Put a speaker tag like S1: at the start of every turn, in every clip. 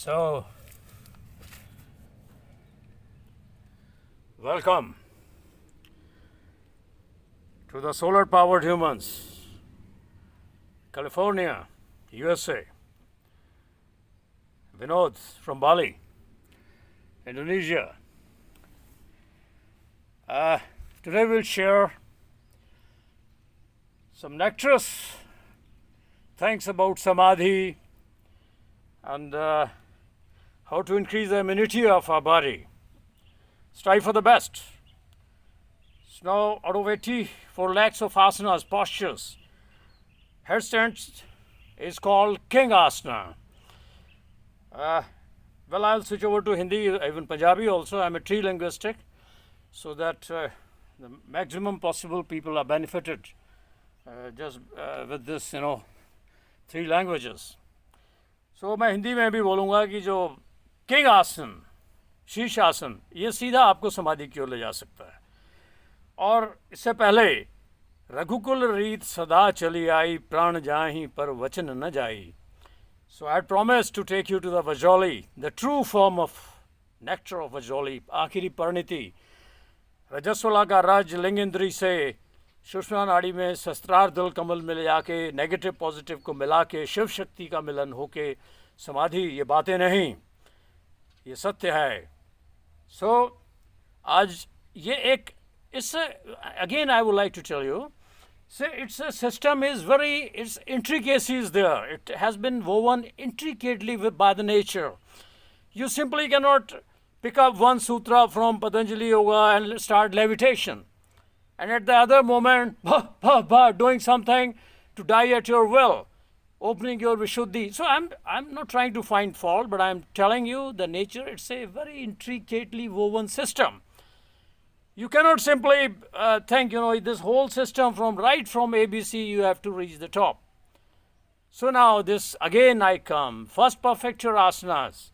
S1: So, welcome to the Solar Powered Humans, California, USA. Vinod from Bali, Indonesia. Today we'll share some nectarous things about Samadhi and how to increase the immunity of our body. Strive for the best. So now, out of 84 lakhs of asanas, postures, headstands is called King Asana. Well, I'll switch over to Hindi, even Punjabi also. I'm a trilinguistic, so that the maximum possible people are benefited just with this, three languages. So मैं हिंदी में भी बोलूँगा कि जो king आसन, शीर्ष आसन, ये सीधा आपको समाधि की ओर ले जा सकता है. और इससे पहले रघुकुल रीत सदा चली आई, प्राण जाहि पर वचन न जाई. So I had promised to take you to the Vajoli, the true form of nectar of Vajoli, आखिरी परिणति. रजस्वला का रज लिंगेंद्री से सुषमा नाड़ी में शस्त्रार दल कमल में ले जाके नेगेटिव पॉजिटिव को मिला के शिव शक्ति का मिलन होके समाधि, ये बातें नहीं, ये सत्य है. सो आज ये एक इससे again I would like to tell you, so its system is its intricacy is there. It has been woven intricately by the nature. You simply cannot pick up one sutra from Patanjali Yoga and start levitation. And at the other moment, doing something to die at your will, opening your Vishuddhi. So I'm not trying to find fault, but I'm telling you the nature, it's a very intricately woven system. You cannot simply think, this whole system from ABC, you have to reach the top. So now this, again I come, first perfect your asanas,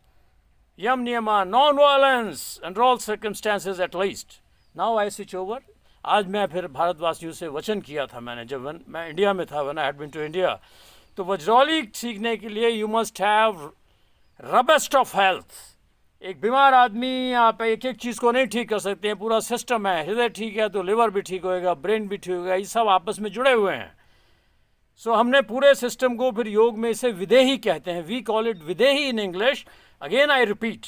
S1: yam niyama, non-violence, under all circumstances at least. Now I switch over. आज मैं फिर भारतवासियों से वचन किया था मैंने, जब मैं इंडिया में था, when I had been to India. तो वज्रौली सीखने के लिए you must have robust of health. एक बीमार आदमी आप एक एक चीज़ को नहीं ठीक कर सकते हैं, पूरा सिस्टम है. हृदय ठीक है तो लिवर भी ठीक होएगा, ब्रेन भी ठीक होएगा, ये सब आपस में जुड़े हुए हैं. सो हमने पूरे सिस्टम को फिर योग में इसे विदेही कहते हैं. वी कॉल इट विदेही in English. Again I repeat,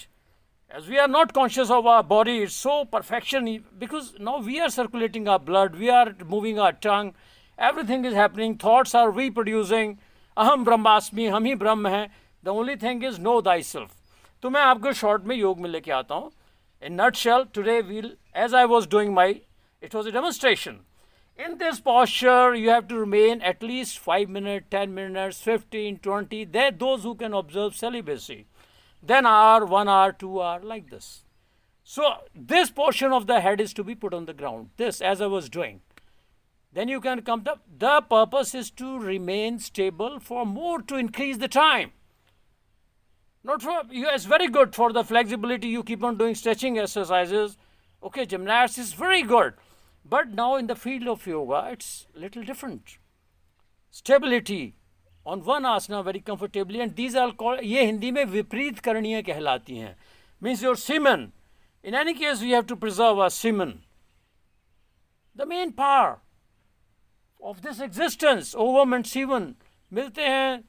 S1: as we are not conscious of our body, it's so perfection, because now we are circulating our blood, we are moving our tongue, everything is happening, thoughts are reproducing, aham brahmasmi, हम ही ब्रह्म हैं. The only thing is know thyself. तो मैं आपको short में योग में लेके आता हूँ. In nutshell, today we'll, as I was doing it was a demonstration. In this posture, you have to remain at least 5 minutes, 10 minutes, 15, 20. They're those who can observe celibacy. Then hour, 1 hour, 2 hour, like this. So this portion of the head is to be put on the ground. This, as I was doing. Then you can come to, the purpose is to remain stable for more, to increase the time. Not for, it's very good for the flexibility, you keep on doing stretching exercises. Okay, gymnastics is very good. But now in the field of yoga, it's little different. Stability on one asana very comfortably, and these are called, ये हिंदी में विपरीत करणीय कहलाती हैं. Means your semen. In any case, we have to preserve our semen. The main power of this existence, ovum and semen, मिलते हैं,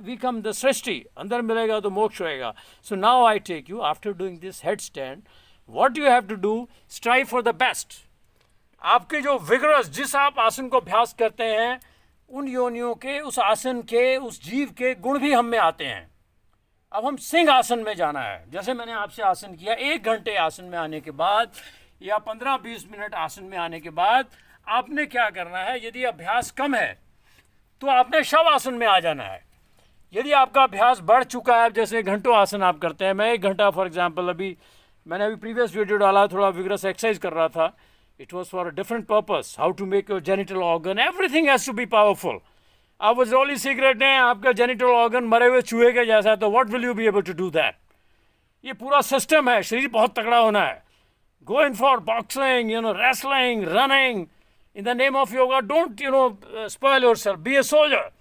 S1: we come the srishti, अंदर मिलेगा तो मोक्ष होएगा. So now I take you, after doing this headstand, what you have to do, strive for the best. आपके जो vigorous, जिस आप आसन को अभ्यास करते हैं, उन योनियों के, उस आसन के, उस जीव के गुण भी हम में आते हैं. अब हम सिंह आसन में जाना है. जैसे मैंने आपसे आसन किया, 1 घंटे आसन में आने के बाद या 15-20 मिनट आसन में आने के बाद आपने क्या करना है. यदि अभ्यास कम है तो आपने शव आसन में आ जाना है. यदि आपका अभ्यास बढ़ चुका है, जैसे घंटों आसन आप करते हैं, मैं 1 घंटा फॉर एग्जांपल, मैंने अभी प्रीवियस वीडियो डाला, थोड़ा विग्रस एक्सरसाइज कर रहा था. It was for a different purpose, how to make your genital organ, everything has to be powerful. आप वज्रौली सीख रहे हैं, आपका genital organ मरे हुए चूहे के जैसा है, तो what will you be able to do that? ये पूरा सिस्टम है, शरीर बहुत तगड़ा होना है. Go in for boxing, wrestling, running. In the name of yoga, don't, spoil yourself. Be a soldier.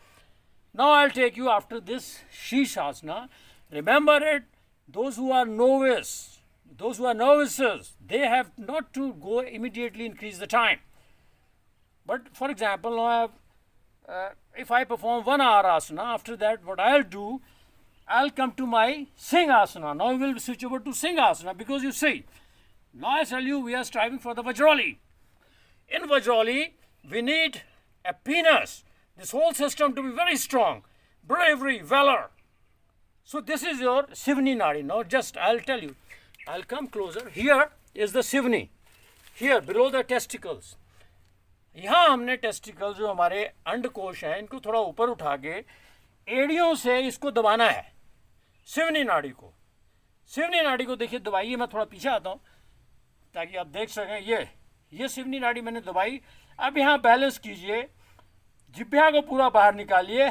S1: Now I'll take you after this Shishasana. Remember it, those who are novice, those who are novices, they have not to go immediately increase the time. But for example, now I have, if I perform 1 hour asana, after that what I'll do, I'll come to my Singh asana. Now we will switch over to Singh asana, because you see, now I tell you we are striving for the Vajroli. In Vajroli, we need a penis, this whole system to be very strong, bravery, valor. So this is your Sivni Nadi. Now just I'll tell you, I'll come closer. Here is the Sivni. Here below the testicles. यहाँ हमने testicle जो हमारे अंडकोश हैं इनको थोड़ा ऊपर उठा के एड़ियों से इसको दबाना है, सिवनी नाड़ी को। सिवनी नाड़ी को देखिए दबाइए, मैं थोड़ा पीछे आता हूँ ताकि आप देख सकें। ये सिवनी नाड़ी मैंने दबाई। अब यहाँ बैलेंस कीजिए, जिब्या को पूरा बाहर निकालिए।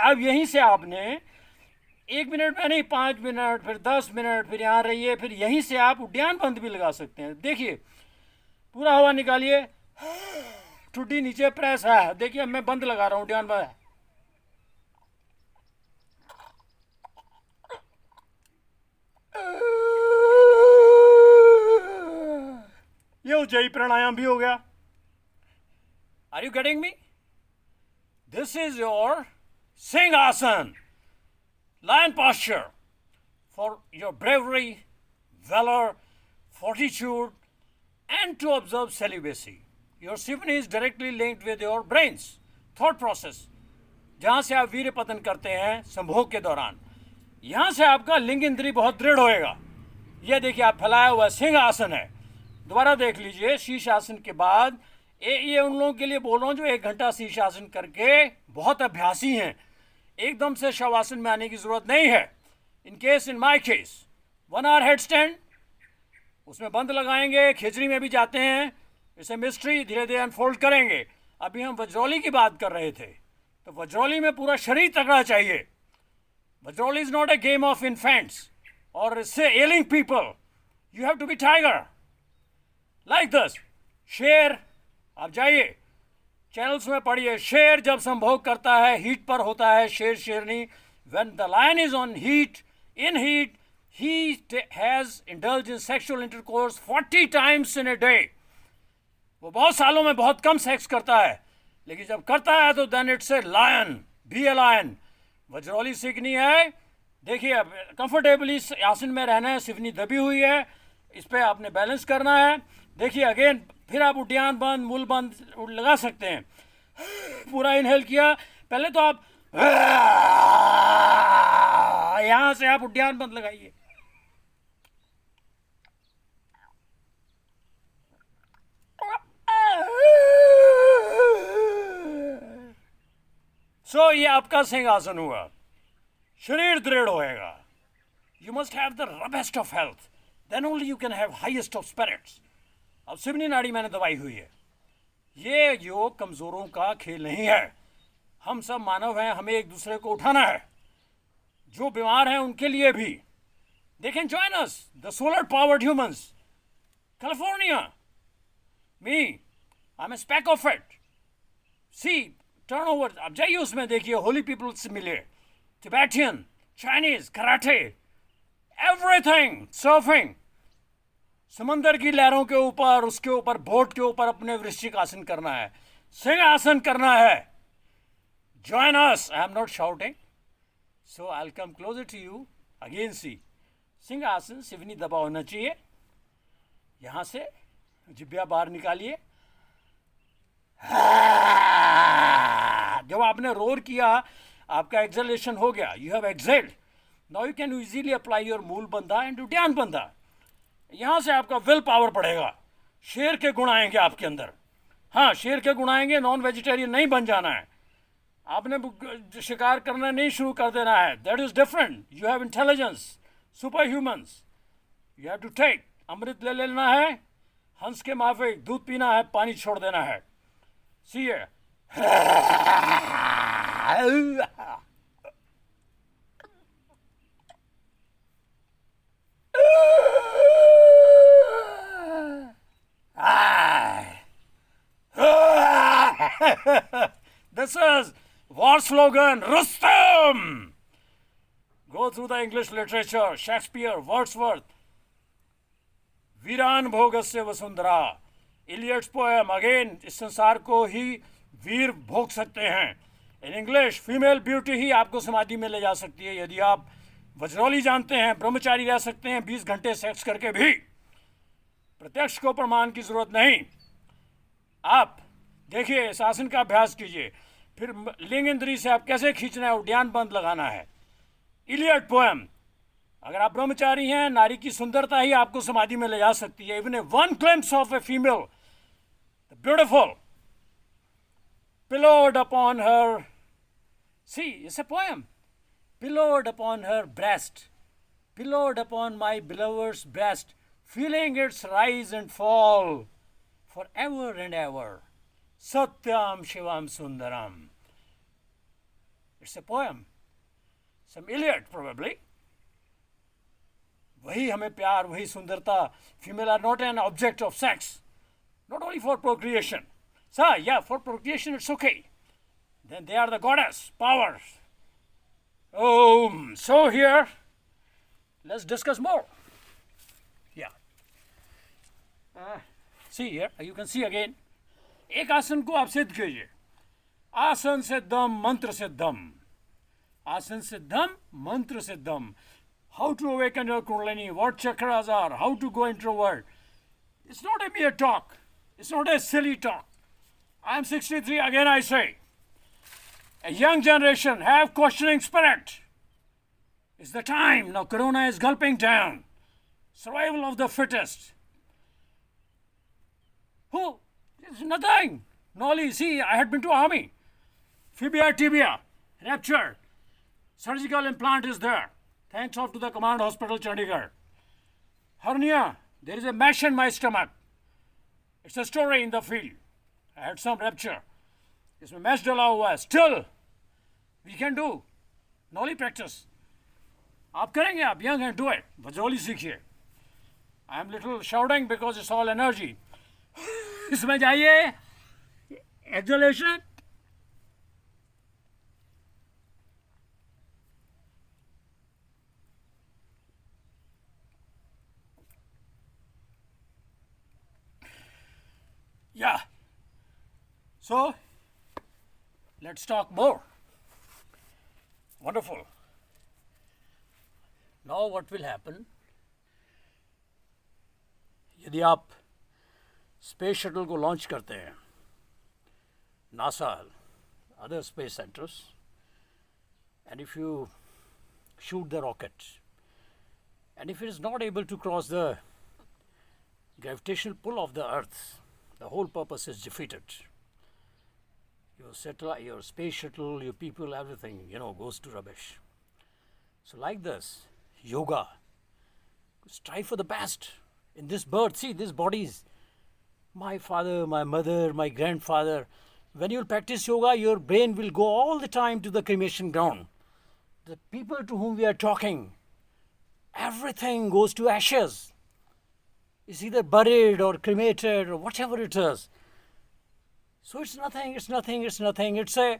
S1: अब यहीं से आपने 1 मिनट में नहीं, 5 मिनट, फिर 10 मिनट, फिर यहाँ रहिए, फिर यहीं से आप उड्डयन बंद भी लगा सकते हैं। देखिए पूरा हवा निकालिए, ठुड्डी नीचे प्रेस है। देखिए मैं बंद लगा रहा हूँ, उड्डयन बंद है। ये उज्जयी प्राणायाम भी हो गया। Are you getting me? This is your simha asana, lion posture, for your bravery, valor, fortitude, and to observe celibacy. Your Sivni is directly linked with your brains, thought process. जहाँ से आप वीर्य पतन करते हैं संभोग के दौरान, यहाँ से आपका लिंग इंद्री बहुत दृढ़ होएगा। यह देखिए आप फैलाया हुआ सिंह आसन है। दोबारा देख लीजिए, शीर्ष आसन के बाद ये उन लोगों के लिए बोल रहा हूँ जो 1 घंटा शीर्ष आसन करके बहुत अभ्यासी हैं। एकदम से शवासन में आने की जरूरत नहीं है। In my case 1 hour headstand, उसमें बंद लगाएंगे, खिचड़ी में भी जाते हैं, इसे मिस्ट्री धीरे धीरे अनफोल्ड करेंगे। अभी हम वज्रौली की बात कर रहे थे, तो वज्रौली में पूरा शरीर तगड़ा चाहिए। वज्रौली is not a game of infants और से ailing people. You have to be tiger like this. शेर, आप जाइए चैनल्स में पढ़िए, शेर जब संभोग करता है हीट पर होता है, शेर शेरनी। When the lion is on heat, in heat, he has indulge in sexual intercourse 40 times in a day. वो बहुत सालों में बहुत कम सेक्स करता है, लेकिन जब करता है तो then it's a lion, be a lion. वज्रौली सीखनी है। देखिए अब कंफर्टेबली आसन में रहना है, सिवनी दबी हुई है, इस पर आपने बैलेंस करना है। देखिए अगेन, फिर आप उड्डयन बंद, मूल बंद लगा सकते हैं। पूरा इनहेल किया, पहले तो आप यहां से आप उड्डयन बंद लगाइए। सो ये आपका सिंहासन हुआ, शरीर दृढ़ होएगा। You must have the best of health, then only you can have highest of spirits. अब सिवनी नाड़ी मैंने दबाई हुई है। ये योग कमज़ोरों का खेल नहीं है। हम सब मानव हैं, हमें एक दूसरे को उठाना है। जो बीमार हैं उनके लिए भी, they can join us, the solar powered humans, California, me, I am a speck of it. See turn over, अब जाइए उसमें देखिए, होली पीपल से मिले, Tibetan, Chinese, karate, everything, surfing, समंदर की लहरों के ऊपर, उसके ऊपर बोट के ऊपर अपने वृश्चिक आसन करना है, सिंह आसन करना है। Join us, I am not shouting, so I will come closer to you again. See सिंह आसन, सिवनी दबा होना चाहिए। यहां से जिब्या बाहर निकालिए। जब आपने रोर किया, आपका एक्सलेशन हो गया, you have excelled. Now you can easily apply your मूल बंधा एंड उड्डयन बंधा। यहाँ से आपका विल पावर बढ़ेगा, शेर के गुण आएंगे आपके अंदर। हाँ, शेर के गुण आएंगे, नॉन वेजिटेरियन नहीं बन जाना है। आपने शिकार करना नहीं शुरू कर देना है, that is different. You have intelligence, super humans. You have to take, अमृत ले लेना है, हंस के माफिक दूध पीना है, पानी छोड़ देना है। सी है This is war slogan, Rustam. Go through the English literature, Shakespeare, Wordsworth, वीरान भोगस्य वसुंधरा, इलियट्स पोएम अगेन, इस संसार को ही वीर भोग सकते हैं. इन इंग्लिश, फीमेल ब्यूटी ही आपको समाधि में ले जा सकती है. यदि आप वज्रौली जानते हैं, ब्रह्मचारी रह सकते हैं 20 घंटे सेक्स करके भी. प्रत्यक्ष को प्रमाण की जरूरत नहीं. आप देखिए, इस आसन का अभ्यास कीजिए, फिर लिंग इंद्री से आप कैसे खींचना है, उड्डयन बंद लगाना है. Eliot poem. अगर आप ब्रह्मचारी हैं, नारी की सुंदरता ही आपको समाधि में ले जा सकती है. Even a one glimpse of a female beautiful pillowed upon her, see, it's a poem, pillowed upon her breast, pillowed upon my beloved's breast, feeling its rise and fall forever and ever. Satyam Shivam Sundaram. It's a poem. Some Iliad probably. वही हमें प्यार, वही सुंदरता. Female are not an object of sex, not only for procreation. So, yeah, for procreation it's okay. Then they are the goddess, powers. So here, let's discuss more. Yeah. See here, you can see again. एक आसन को आप सिद्ध कीजिए. आसन सिद्धम, मंत्र सिद्धम. आसन सिद्धम, mantra siddham. How to awaken your Kundalini, what chakras are, how to go introvert. It's not a mere talk. It's not a silly talk. I'm 63, again I say. A young generation have questioning spirit. It's the time. Now Corona is gulping down. Survival of the fittest. Who? It's nothing. Nolly, see, I had been to army. Fibia tibia, ruptured. Surgical implant is there. Thanks off to the command hospital, Chandigarh. Hernia, there is a mesh in my stomach. It's a story in the field. I had some rupture. इसमें mesh डला हुआ है. Still, we can do. Nolly practice. आप करेंगे, आप young and do it. वज्रौली सीखिए. I am little shouting because it's all energy. इसमें जाइए. Exhalation. Yeah. So, let's talk more. Wonderful. Now what will happen? यदि आप स्पेस शटल को launch करते हैं, NASA, other space centers, and if you shoot the rocket, and if it is not able to cross the gravitational pull of the Earth, the whole purpose is defeated. Your satellite, your space shuttle, your people, everything, goes to rubbish. So like this, yoga, strive for the best. In this birth, see, these bodies, my father, my mother, my grandfather, when you practice yoga, your brain will go all the time to the cremation ground. The people to whom we are talking, everything goes to ashes. It's either buried or cremated or whatever it is. So it's nothing. It's a,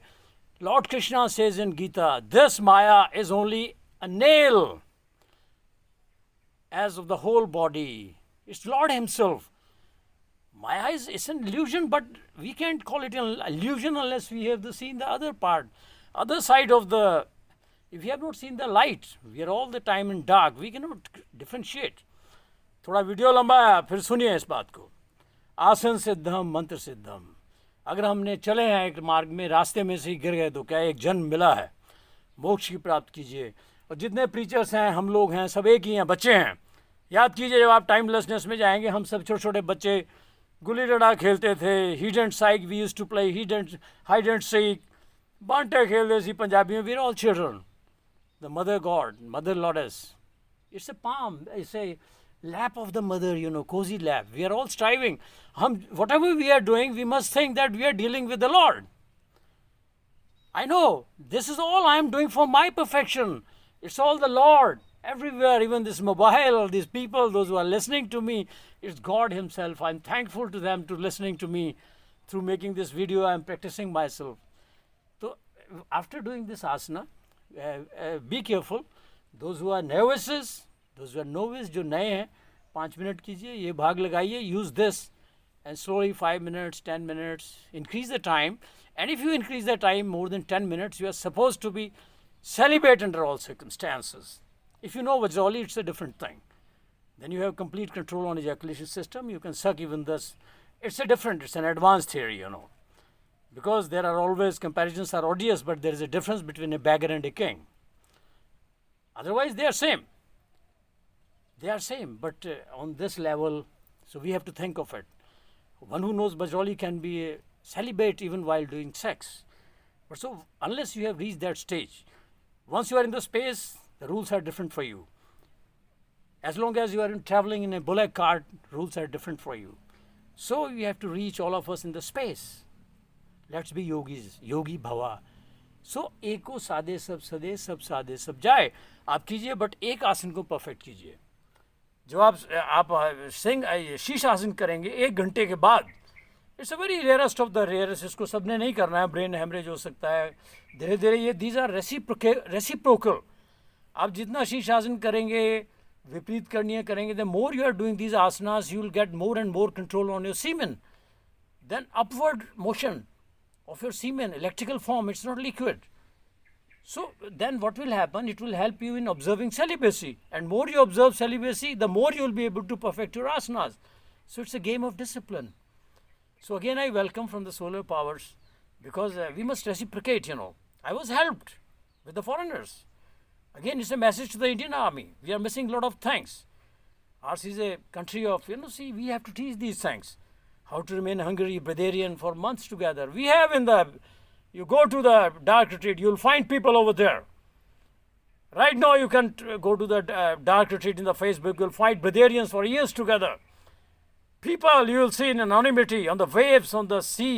S1: Lord Krishna says in Gita, this Maya is only a nail as of the whole body. It's Lord himself. Maya is an illusion, but we can't call it an illusion unless we have seen the other part, other side of the, if we have not seen the light, we are all the time in dark, we cannot differentiate. थोड़ा video लंबा है, फिर सुनिए इस बात को. आसन सिद्धम, मंत्र सिद्धम. अगर हमने चले हैं एक मार्ग में, रास्ते में से ही गिर गए तो क्या एक जन्म मिला है, मोक्ष की प्राप्त कीजिए. और जितने प्रीचर्स हैं, हम लोग हैं, सब एक ही हैं, बच्चे हैं. याद कीजिए, जब आप टाइमलेसनेस में जाएंगे, हम सब छोटे छोटे बच्चे गुल्ली डंडा खेलते थे. Hide and seek, we used to play hide and seek. बांटे खेलते सी पंजाबी में. We are all children. The mother god, mother Lourdes. It's a palm, it's a lap of the mother, cozy lap. We are all striving. Whatever we are doing, we must think that we are dealing with the Lord. I know, this is all I am doing for my perfection. It's all the Lord. Everywhere, even this mobile, these people, those who are listening to me, it's God himself. I'm thankful to them to listening to me through making this video, I am practicing myself. So after doing this asana, be careful. Those who are novices, those who are novice, जो नए हैं, 5 minute कीजिए, ये भाग लगाइए, use this, and slowly 5 minutes, 10 minutes, increase the time. And if you increase the time more than 10 minutes, you are supposed to be celibate under all circumstances. If you know Vajrayana, it's a different thing. Then you have complete control on ejaculation system. You can suck even this. It's an advanced theory, you know. Because there are always, comparisons are odious, but there is a difference between a beggar and a king. Otherwise, they are same. They are same, but on this level, so we have to think of it. One who knows Bajrayana can be a celibate even while doing sex. But so, unless you have reached that stage, once you are in the space, the rules are different for you. As long as you are traveling in a bullock cart, rules are different for you. So you have to reach all of us in the space. Let's be yogis, yogi bhava. So eko सादे सब सदे सब सादे सब जाए आप कीजिए, but एक आसन को परफेक्ट कीजिए. जो आप शीश आसन करेंगे 1 घंटे के बाद, it's a very rarest of the rarest. इसको सबने नहीं करना है, ब्रेन हेमरेज हो सकता है. धीरे धीरे ये दीज आर रेसिप्रोकल. आप जितना शीश आसन करेंगे, विपरीत करणीय करेंगे, the more you are doing these asanas, you will get more and more control on your semen. Then upward motion of your semen, electrical form, it's not liquid. So then what will happen? It will help you in observing celibacy. And more you observe celibacy, the more you will be able to perfect your asanas. So it's a game of discipline. So again, I welcome from the solar powers, because we must reciprocate, you know. I was helped with the foreigners. Again, it's a message to the Indian army. We are missing a lot of things. Ours is a country of, see, we have to teach these things. How to remain hungry, breatharian for months together. We have you go to the dark retreat, you'll find people over there. Right now you can go to the dark retreat in the Facebook, you'll find breatharians for years together. People you will see in anonymity, on the waves, on the sea,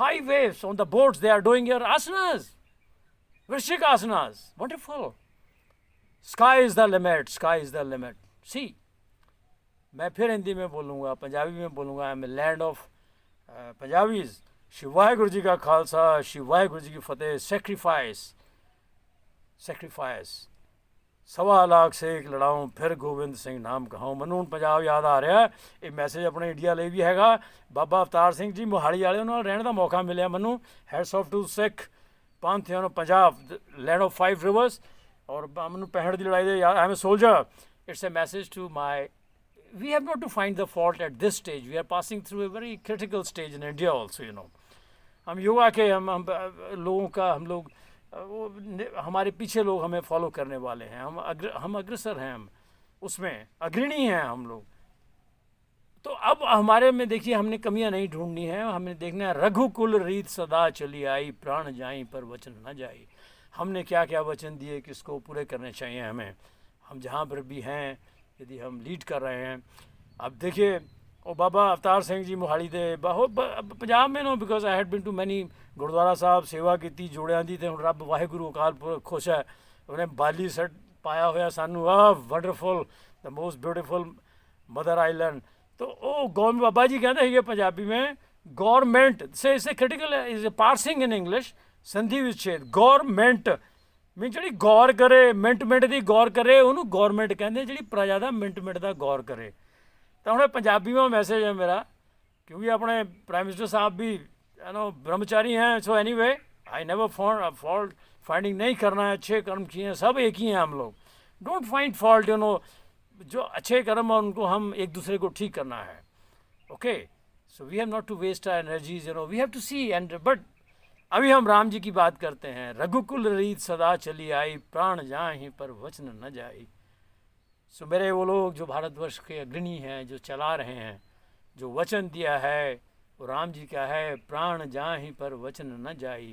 S1: high waves, on the boats, they are doing your asanas. Vrishik asanas. Wonderful. Sky is the limit, sky is the limit. See. मैं फिर हिंदी में बोलूँगा, पंजाबी में बोलूँगा. I am a land of Punjabis. Shri Waheguru ji का खालसा, श्री वाहेगुरु जी की फतेह. Sacrifice 1.25 lakh से एक लड़ाऊँ, फिर गोविंद सिंह नाम कहाऊँ. ਮੈਨੂੰ ਹੁਣ ਪੰਜਾਬ ਯਾਦ ਆ ਰਿਹਾ. ਇਹ ਮੈਸੇਜ ਆਪਣੇ ਇੰਡੀਆ ਲਈ ਵੀ ਹੈਗਾ. ਬਾਬਾ ਅਵਤਾਰ ਸਿੰਘ ਜੀ ਮੋਹਾਲੀ ਵਾਲਿਆਂ ਨਾਲ ਰਹਿਣ ਦਾ ਮੌਕਾ ਮਿਲਿਆ ਮੈਨੂੰ. Heads off to Sikh pantheon Punjab, land of 5 rivers. ਔਰ ਮੈਨੂੰ 65 ਦੀ ਲੜਾਈ ਦੇ I am a soldier. It's a message to my. We have not to find the fault at this stage. We are passing through a very critical stage in India also, you know. हम योगा के हम लोगों का हम लोग हमारे पीछे लोग हमें फॉलो करने वाले हैं. हम अग्रसर हैं, हम उसमें अग्रणी हैं हम लोग. तो अब हमारे में देखिए, हमने कमियां नहीं ढूंढनी है. हमने देखना है रघुकुल रीत सदा चली आई, प्राण जाई पर वचन न जाई. हमने क्या क्या वचन दिए, किसको पूरे करने चाहिए हमें. हम जहाँ पर भी हैं, यदि हम लीड कर रहे हैं. अब देखिए, ਉਹ ਬਾਬਾ ਅਵਤਾਰ ਸਿੰਘ ਜੀ ਮੋਹਾਲੀ ਦੇ ਬਹੁਤ ਪੰਜਾਬ में no, because I had been to many gurdwara sahib ਸੇਵਾ ਕੀਤੀ ਜੋੜਿਆਂ ਦੀ. ਤੇ ਹੁਣ ਰੱਬ ਵਾਹਿਗੁਰੂ ਅਕਾਲ ਪੁਰਖ ਖੁਸ਼ ਹੈ, ਉਹਨੇ ਬਾਲੀ ਸੈਟ ਪਾਇਆ ਹੋਇਆ ਸਾਨੂੰ. ਆਹ wonderful, the most beautiful mother island. तो ਉਹ ਗੌਰਮੈਂਟ ਬਾਬਾ ਜੀ ਕਹਿੰਦੇ ਸੀਗੇ ਪੰਜਾਬੀ में गवर्नमेंट से इसे critical is a parsing in English संधि विच्छेद. गवर्नमेंट मीन ਜਿਹੜੀ ਗੌਰ ਕਰੇ, ਮਿੰਟ ਦੀ ਗੌਰ ਕਰੇ, ਉਹਨੂੰ ਗੌਰਮੈਂਟ ਕਹਿੰਦੇ. ਜਿਹੜੀ ਪ੍ਰਜਾ ਦਾ ਮਿੰਟ ਦਾ ਗੌਰ ਕਰੇ. ਤਾਂ ਹੁਣ ਪੰਜਾਬੀ में मैसेज है मेरा, क्योंकि अपने प्राइम मिनिस्टर साहब भी ब्रह्मचारी हैं. So any way I never fault finding नहीं करना है. अच्छे कर्म किए हैं, सब एक ही हैं हम लोग. डोंट फाइंड फॉल्ट, जो अच्छे कर्म हैं उनको हम एक दूसरे को ठीक करना है. Okay, so we have not to waste our energies, we have to see. And but अभी हम राम जी की बात करते हैं. रघुकुल रीत सदा चली आई, प्राण जाहि पर वचन न जाई. सो मेरे वो लोग जो भारतवर्ष के अग्रणी हैं, जो चला रहे हैं, जो वचन दिया है वो राम जी का है, प्राण जाहि पर वचन न जाई.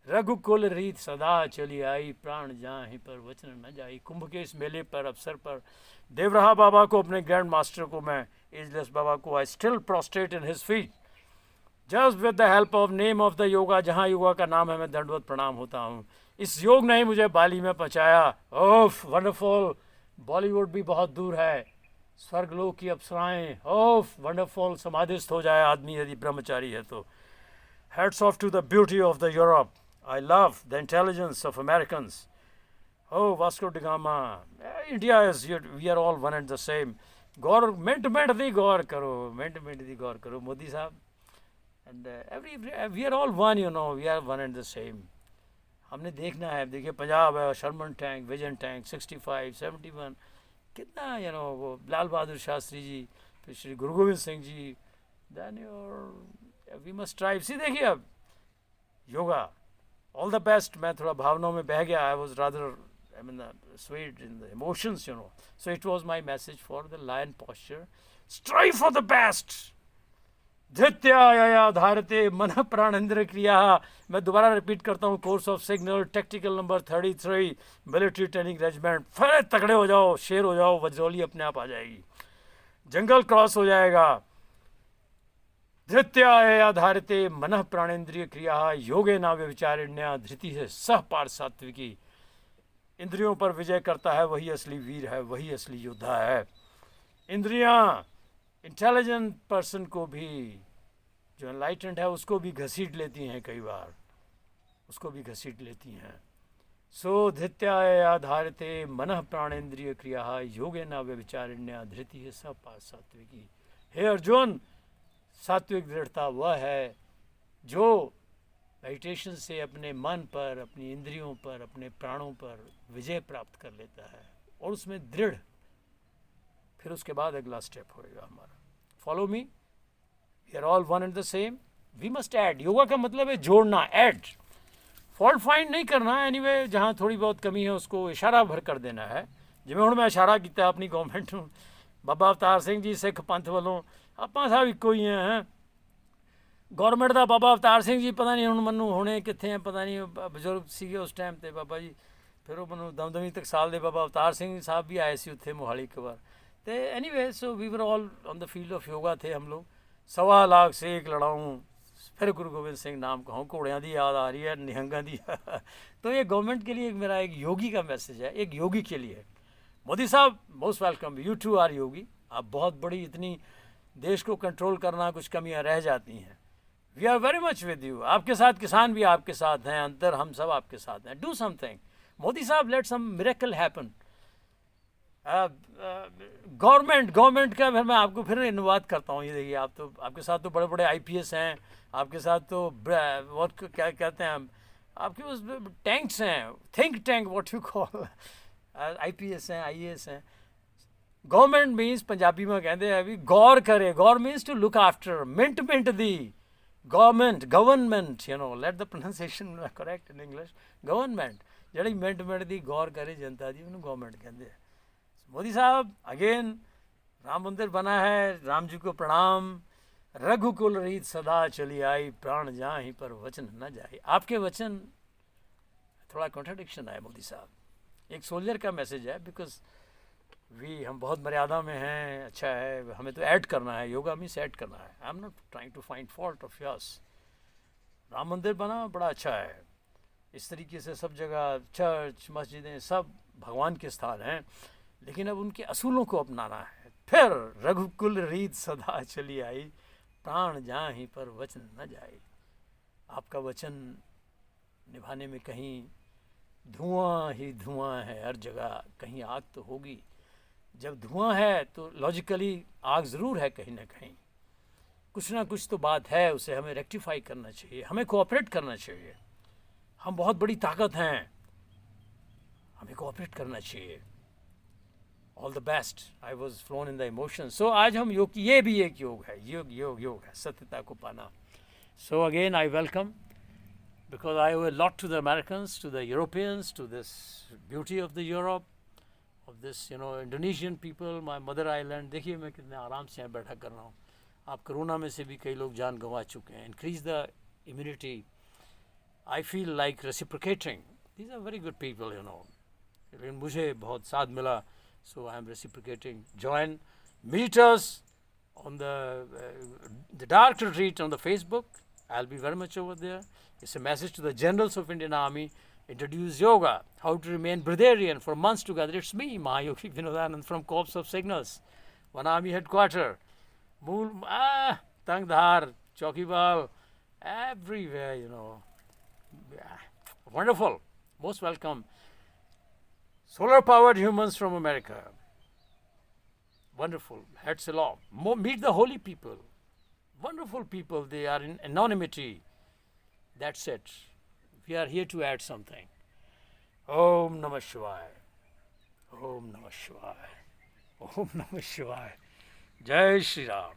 S1: रघुकुल रीत सदा चली आई, प्राण जाहि पर वचन न जाई. कुंभ के इस मेले पर अवसर पर देवराहा बाबा को, अपने ग्रैंड मास्टर को, मैं एजलेस बाबा को, I still prostate in his feet just with the help of name of the yoga. जहाँ योगा का नाम है, मैं दंडवत प्रणाम होता हूँ. इस योग ने ही मुझे बाली में पहुँचाया. ओफ वंडरफुल. बॉलीवुड भी बहुत दूर है, स्वर्गलोक की अप्सराएं, ओफ वंडरफुल, समाधिस्थ हो जाए आदमी यदि ब्रह्मचारी है तो. Hats off to the beauty of the Europe. I love the intelligence of Americans. Oh, Vasco da Gama. India is, we are all one and the same. गौर मिनट मिनट दी गौर करो, मिनट मिनट दी गौर करो मोदी साहब. And we are all one, we are one and the same. हमने देखना है. देखिए पंजाब है, शर्मन टैंक, विजन टैंक, 65, 71, कितना वो लाल बहादुर शास्त्री जी, फिर श्री गुरु Govind Singh ji. Then we must strive. See, देखिए अब योगा, all the best. मैं थोड़ा भावनाओं में बह गया. I was rather, swayed in the emotions, So it was my message for the lion posture. Strive for the best. धृत्याया धारते मन प्राण इंद्र क्रिया. मैं दोबारा रिपीट करता हूँ. Course of signal tactical number 33, military training regiment. फिर तगड़े हो जाओ, शेर हो जाओ, वज्रोली अपने आप आ जाएगी, जंगल क्रॉस हो जाएगा. धृत्याया धारते मन प्राणेन्द्रिय क्रिया योगे ना व्यभिचारिण्या. धृति है सह पार सात्विकी. इंद्रियों पर विजय करता है वही असली वीर है, वही असली योद्धा है. इंद्रियां इंटेलिजेंट पर्सन को भी, जो एनलाइटेंड है, उसको भी घसीट लेती हैं, कई बार उसको भी घसीट लेती हैं. सो धृत्याया धारते मन प्राणेन्द्रिय क्रिया योगे ना व्यभिचारिण्या. धृति है सह पार सात्विकी. हे अर्जुन, सात्विक दृढ़ता वह है जो मेडिटेशन से अपने मन पर, अपनी इंद्रियों पर, अपने प्राणों पर विजय प्राप्त कर लेता है और उसमें दृढ़. फिर उसके बाद अगला स्टेप होएगा हमारा. Follow me. We are all one and the same. We must add. Yoga का मतलब है जोड़ना, ऐड. फॉल्ट फाइंड नहीं करना. एनीवे जहाँ थोड़ी बहुत कमी है उसको इशारा भर कर देना है. जिमें हुण मैं इशारा किया अपनी गवर्नमेंट ਨੂੰ. बाबा अवतार सिंह जी सिख पंथ ਵੱਲੋਂ ਆਪਾਂ ਸਭ ਇੱਕੋ ਹੀ हैं. गौरमेंट का बाबा अवतार सिंह जी पता नहीं ਹੁਣ ਮੈਨੂੰ ਹੁਣੇ ਕਿੱਥੇ ਆ, ਪਤਾ ਨਹੀਂ. ਬਜ਼ੁਰਗ ਸੀਗੇ ਉਸ ਟਾਈਮ ਤੇ ਬਾਬਾ ਜੀ. ਫਿਰ ਉਹ ਮੈਨੂੰ ਦਮਦਮੀ ਟਕਸਾਲ ਦੇ ਬਾਬਾ ਅਵਤਾਰ ਸਿੰਘ ਸਾਹਿਬ भी आए सी ਉੱਥੇ ਮੋਹਾਲੀ ਇੱਕ ਵਾਰ. तो anyway so we were all on the field of yoga थे हम लोग. 1.25 लाख से एक लड़ाऊँ, फिर गुरु गोविंद सिंह नाम कहूँ. घोड़ियाँ की याद आ रही है, निहंगा की. तो ये गवर्नमेंट के लिए मेरा एक योगी का मैसेज है, एक योगी के लिए. मोदी साहब most welcome. You too are Yogi. आप बहुत बड़ी, इतनी देश को कंट्रोल करना, कुछ कमियाँ रह जाती हैं. We are very much with you. आपके साथ किसान भी आपके साथ हैं, अंदर हम सब आपके साथ हैं. डू समथिंग मोदी साहब, let some miracle happen. Government का फिर मैं आपको फिर अनुवाद करता हूँ. ये देखिए, आप तो, आपके साथ तो बड़े बड़े IPS हैं, आपके साथ तो what क्या कहते हैं, आपके पास टैंक्स हैं, think tank what you call. IPS हैं, IAS हैं. गवर्नमेंट मीन्स पंजाबी में कहते हैं भी गौर करे. गौर means to look after. Minute दी government, let the pronunciation correct in English. Government ਜਿਹੜੀ ਮਿੰਟ ਦੀ गौर करे जनता ਦੀ, ਉਹਨੂੰ गवर्नमेंट कहते हैं. मोदी साहब अगेन, राम मंदिर बना है, राम जी को प्रणाम. रघुकुल रीत सदा चली आई, प्राण जाहि पर वचन न जाए. आपके वचन थोड़ा कॉन्ट्राडिक्शन है मोदी साहब. एक सोल्जर का मैसेज है, बिकॉज हम बहुत मर्यादा में हैं. अच्छा है, हमें तो ऐड करना है. योगा मीन्स ऐड करना है. I am not trying to find fault of yours. Ram Mandir बना, बड़ा अच्छा है. इस तरीके से सब जगह चर्च, मस्जिदें, सब भगवान के स्थान हैं. लेकिन अब उनके असूलों को अपनाना है. फिर रघुकुल रीत सदा चली आई, प्राण जाहि पर वचन न जाए. आपका वचन निभाने में कहीं धुआं ही धुआं है हर जगह. कहीं आग तो होगी. जब धुआं है तो लॉजिकली आग ज़रूर है कहीं ना कहीं. कुछ ना कुछ तो बात है, उसे हमें रेक्टिफाई करना चाहिए, हमें कोऑपरेट करना चाहिए. हम बहुत बड़ी ताकत हैं, हमें कोऑपरेट करना चाहिए. All the best. I was flown in the emotion. So आज हम योग, ये भी एक योग है. योग है सत्यता को पाना. So again I welcome, because I owe a lot to the Americans, to the Europeans, to this beauty of the Europe, of this Indonesian people, my mother island. देखिए मैं कितने आराम से यहाँ बैठा कर रहा हूँ. आप कोरोना में से भी कई लोग जान गंवा चुके हैं. Increase the immunity. I feel like reciprocating. These are very good people, लेकिन मुझे बहुत साथ मिला. So I am reciprocating. Join, meet us on the dark retreat on the Facebook. I'll be very much over there. It's a message to the generals of Indian Army. Introduce yoga, how to remain breatharian for months together. It's me, Mahayogi Vinodanand from Corps of Signals. one army headquarter, Tangdhar, Chaukibal, everywhere, Yeah, wonderful, most welcome. Solar powered humans from America. Wonderful, heads aloft. Meet the holy people. Wonderful people, they are in anonymity. That's it. We are here to add something. Om Namah Shivaya. Om Namah Shivaya. Om Namah Shivaya. Jai Shri Ram.